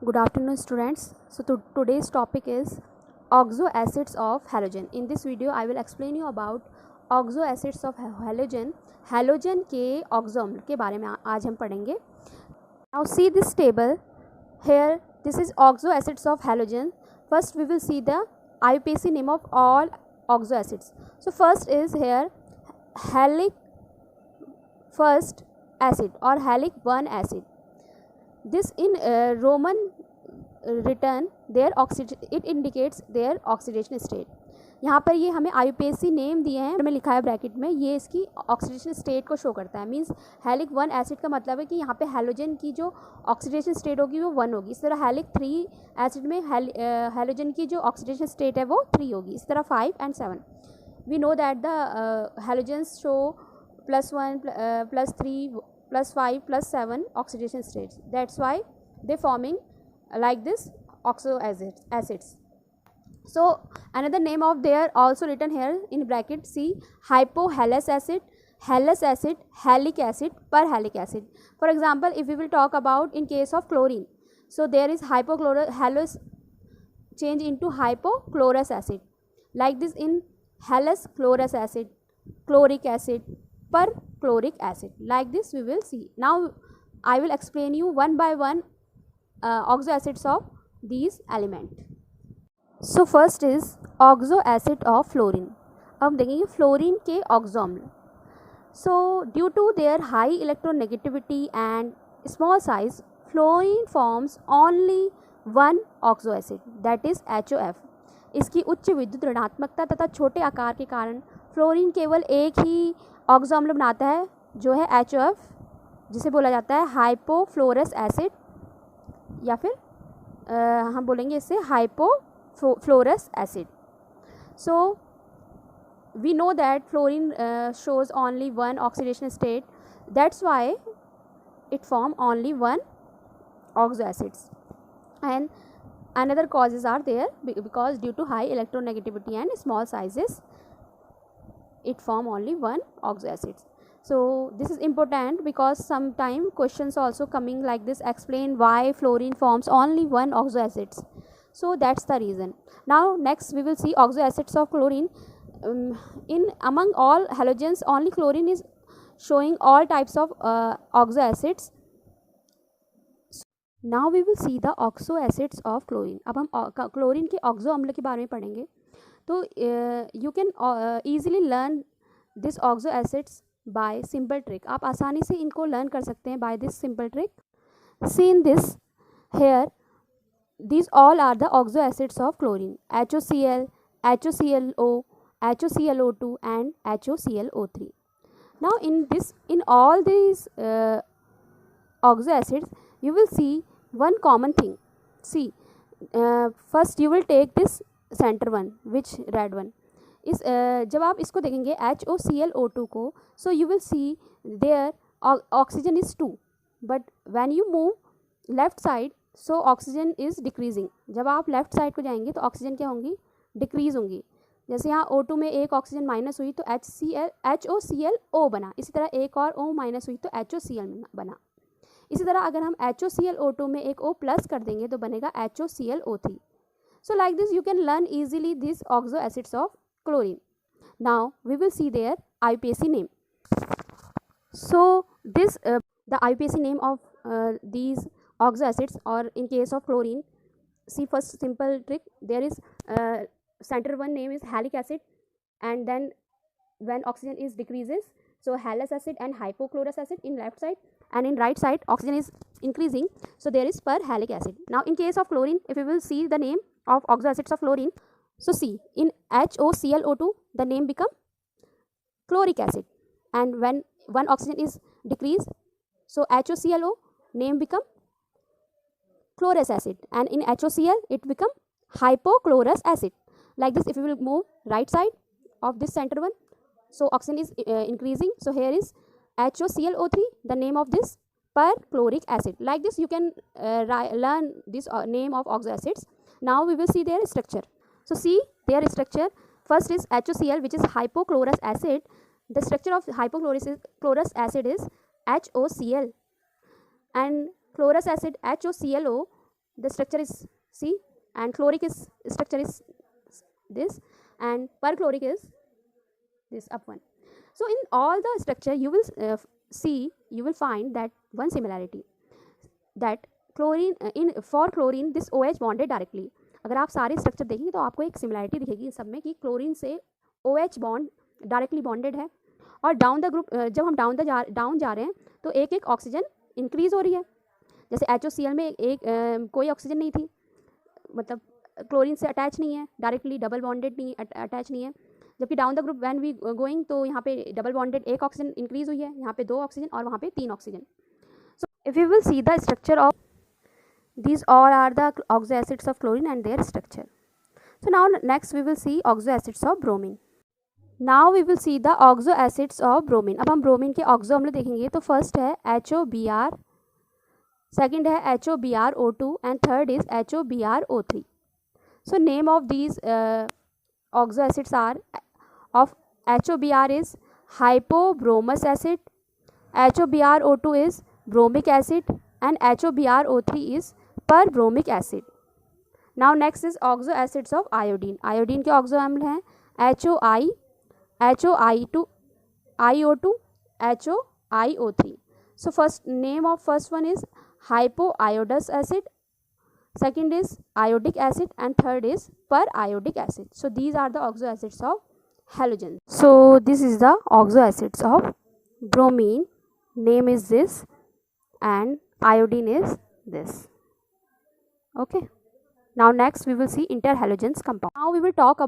Good afternoon, students. So today's topic is oxo acids of halogen. In this video I will explain you about oxo acids of halogen. Halogen के oxoaml के बारे में आज हम पढ़ेंगे. Now see this table here. This is oxo acids of halogen. First we will see the IUPAC name of all oxo acids. So first is here halic first acid or halic 1 acid. This in Roman written their it indicates their oxidation state. यहाँ पर ये हमें IUPAC name दिए हैं, में लिखा है bracket में, ये इसकी ऑक्सीडेशन स्टेट को शो करता है. मींस हेलिक 1 एसिड का मतलब है कि यहाँ पे हैलोजन की जो ऑक्सीडेशन स्टेट होगी वो 1 होगी. इस तरह हेलिक 3 एसिड में हैलोजन की जो ऑक्सीडेशन स्टेट है वो 3 होगी. इस तरह 5 and 7. We know that the halogens show +1 +3 +5 +7 oxidation states. That's why they forming like this oxo acids. So another name of they are also written here in bracket. See, hypohalous acid, halous acid, halic acid, perhalic acid. For example, if we will talk about in case of chlorine, so there is halous change into hypochlorous acid. Like this in halous chlorous acid, chloric acid, perchloric acid. Like this we will see. Now I will explain you one by one oxo acids of these element. So first is oxo acid of fluorine. अब देखेंगे fluorine के ऑक्सोअम्ल. So due to their high electronegativity and small size, fluorine forms only one oxo acid, that is HOF. इसकी उच्च विद्युत ऋणात्मकता तथा छोटे आकार के कारण फ्लोरीन केवल एक ही ऑक्सोअम्ल बनाता है जो है HOF, जिसे बोला जाता है हाइपोफ्लोरस एसिड, या फिर हम बोलेंगे इससे hypofluorous acid. So we know that fluorine shows only one oxidation state, that's why it form only one oxo acids. And another causes are there because due to high electronegativity and small sizes it form only one oxo acids. So this is important because sometime questions also coming like this, explain why fluorine forms only one oxo acids. So that's the reason. Now next we will see oxo acids of chlorine. In among all halogens only chlorine is showing all types of oxo acids. Now we will see the oxo acids of chlorine. अब हम chlorine के oxo अम्ल के बारे में पढ़ेंगे. तो you can easily learn this oxo acids by simple trick. आप आसानी से इनको लर्न कर सकते हैं by this simple trick. See in this here, these all are the oxo acids of chlorine: HOCl, HOClO, HOClO2 and HOClO3. Now in all these oxo acids you will see one common thing. See, first you will take this center one, which red one. इस जब आप इसको देखेंगे HOClO2 को, so you will see there oxygen is 2, but when you move left side, so oxygen is decreasing. जब आप left side को जाएंगे तो ऑक्सीजन क्या होंगी, डिक्रीज होंगी. जैसे यहाँ O2 में एक ऑक्सीजन माइनस हुई तो HOClO बना, इसी तरह एक और O माइनस हुई तो HOCl बना. इसी तरह अगर हम HOClO2 में एक O प्लस कर देंगे तो बनेगा HOClO3. So like this you can learn easily these oxo acids of chlorine. Now we will see their IUPAC name. So this the IUPAC name of these oxo acids, or in case of chlorine, see first simple trick. There is center one name is halic acid, and then when oxygen is decreases, so halous acid and hypochlorous acid in left side, and in right side oxygen is increasing, so there is perhalic acid. Now in case of chlorine, if we will see the name of oxo acids of chlorine, so see in HOClO2 the name become chloric acid, and when one oxygen is decreased, so HOClO name become chlorous acid, and in HOCl it become hypochlorous acid. Like this if we will move right side of this center one, so oxygen is increasing, so here is HOClO3, the name of this perchloric acid. Like this you can learn this name of oxo acids. Now we will see their structure. So see their structure. First is HOCl, which is hypochlorous acid. The structure of hypochlorous acid is HOCl, and chlorous acid HOClO, the structure is C, and chloric is structure is this, and perchloric is this up one. So in all the structure you will you will find that one similarity, that chlorine in for chlorine this OH bonded directly. अगर आप सारे structure देखेंगे तो आपको एक similarity दिखेगी इन सब में कि क्लोरीन से OH बॉन्ड डायरेक्टली बॉन्डेड है, और डाउन द ग्रुप जब हम डाउन जा रहे हैं तो एक एक ऑक्सीजन इंक्रीज हो रही है. जैसे HOCl में एक कोई ऑक्सीजन नहीं थी, मतलब क्लोरीन से अटैच नहीं है, डायरेक्टली डबल बॉन्डेड नहीं अटैच नहीं है, जबकि down the group when we going तो यहाँ पे डबल बॉन्डेड एक ऑक्सीजन इंक्रीज हुई है, यहाँ पे 2 ऑक्सीजन और वहाँ पे 3 oxygen. So if you will see the structure of these all are the oxo acids of chlorine and their structure. So now next we will see oxo acids of bromine. Now we will see the oxo acids of bromine. अब हम bromine के oxo अम्ल देखेंगे तो first है HOBr, second है HOBrO2 and third is HOBrO3. So name of these oxo acids are of HOBr is hypobromous acid, HOBrO2 is bromic acid and HOBrO3 is perbromic acid. Now next is oxo acids of iodine. Iodine के oxo अम्ल हैं HOI, HOI2, IO2, HOIO3. So first name of first one is hypoiodous acid, second is iodic acid and third is periodic acid. So these are the oxo acids of halogen. So this is the oxo acids of bromine, name is this, and iodine is this. Okay, now next we will see interhalogens compound. Now we will talk about